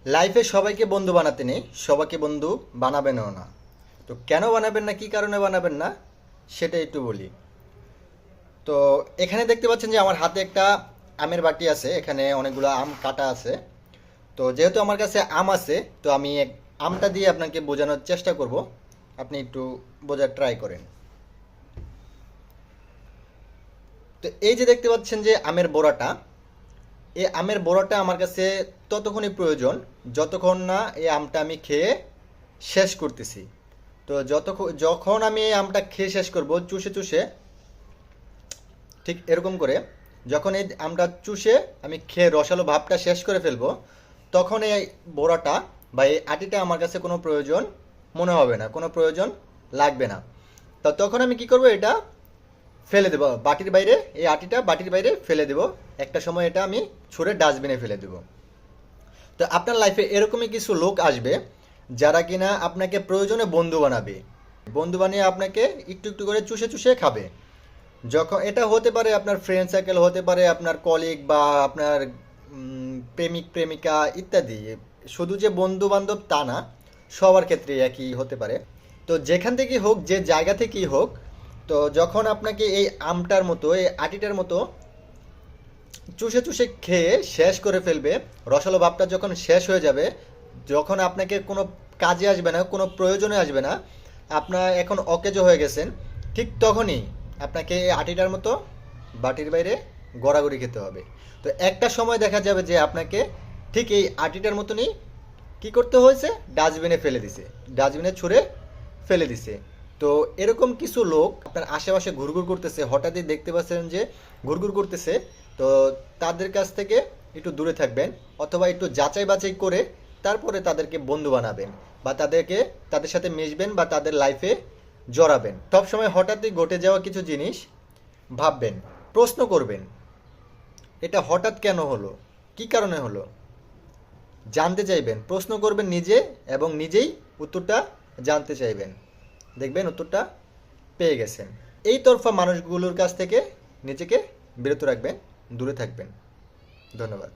লাইফে সবাইকে বন্ধু বানাতে নেই, সবাইকে বন্ধু বানাবেনও না। তো কেন বানাবেন না, কি কারণে বানাবেন না, সেটা একটু বলি। তো এখানে দেখতে পাচ্ছেন যে আমার হাতে একটা আমের বাটি আছে, এখানে অনেকগুলো আম কাটা আছে। তো যেহেতু আমার কাছে আম আছে, তো আমি আমটা দিয়ে আপনাকে বোঝানোর চেষ্টা করব। আপনি একটু বোঝার ট্রাই করেন। তো এই যে দেখতে পাচ্ছেন যে আমের বোড়াটা, এই আমের বোড়াটা আমার কাছে ততক্ষণই প্রয়োজন যতক্ষণ না এই আমটা আমি খেয়ে শেষ করতেছি। তো যখন আমি এই আমটা খেয়ে শেষ করব চুষে চুষে, ঠিক এরকম করে যখন এই আমটা চুষে আমি খেয়ে রসালো ভাবটা শেষ করে ফেলবো, তখন এই বোড়াটা বা এই আটিটা আমার কাছে কোনো প্রয়োজন মনে হবে না, কোনো প্রয়োজন লাগবে না। তো তখন আমি কি করব, এটা ফেলে দেবো বাটির বাইরে, এই আটিটা বাটির বাইরে ফেলে দেবো। একটা সময় এটা আমি ছুঁড়ে ডাস্টবিনে ফেলে দেবো। তো আপনার লাইফে এরকমই কিছু লোক আসবে যারা কিনা আপনাকে প্রয়োজনে বন্ধু বানাবে, বন্ধু বানিয়ে আপনাকে একটু একটু করে চুষে চুষে খাবে। যখন এটা হতে পারে আপনার ফ্রেন্ড সার্কেল, হতে পারে আপনার কলিগ বা আপনার প্রেমিক প্রেমিকা ইত্যাদি। শুধু যে বন্ধু বান্ধব তা না, সবার ক্ষেত্রে একই হতে পারে। তো যেখান থেকেই হোক, যে জায়গা থেকেই হোক, তো যখন আপনাকে এই আমটার মতো, এই আটিটার মতো চুষে চুষে খেয়ে শেষ করে ফেলবে, রসালো ভাবটা যখন শেষ হয়ে যাবে, যখন আপনাকে কোনো কাজে আসবে না, কোনো প্রয়োজনে আসবে না, আপনার এখন অকেজো হয়ে গেছেন, ঠিক তখনই আপনাকে এই আটিটার মতো বাটির বাইরে গড়াগড়ি খেতে হবে। তো একটা সময় দেখা যাবে যে আপনাকে ঠিক এই আটিটার মতনই কি করতে হয়েছে, ডাস্টবিনে ফেলে দিছে, ডাস্টবিনে ছুঁড়ে ফেলে দিছে। তো এরকম কিছু লোক আপনার আশেপাশে ঘুরঘুর করতেছে, হঠাৎই দেখতে পাচ্ছেন যে ঘুরঘুর করতেছে। তো তাদের কাছ থেকে একটু দূরে থাকবেন, অথবা একটু যাচাই বাছাই করে তারপরে তাদেরকে বন্ধু বানাবেন, বা তাদের সাথে মিশবেন বা তাদের লাইফে জড়াবেন। সবসময় হঠাৎই ঘটে যাওয়া কিছু জিনিস ভাববেন, প্রশ্ন করবেন, এটা হঠাৎ কেন হলো, কি কারণে হলো, জানতে চাইবেন, প্রশ্ন করবেন নিজে, এবং নিজেই উত্তরটা জানতে চাইবেন। দেখবেন উত্তরটা পেয়ে গেছেন। এই তরফা মানুষগুলোর কাছ থেকে নিজেকে বিরত রাখবেন, দূরে থাকবেন। ধন্যবাদ।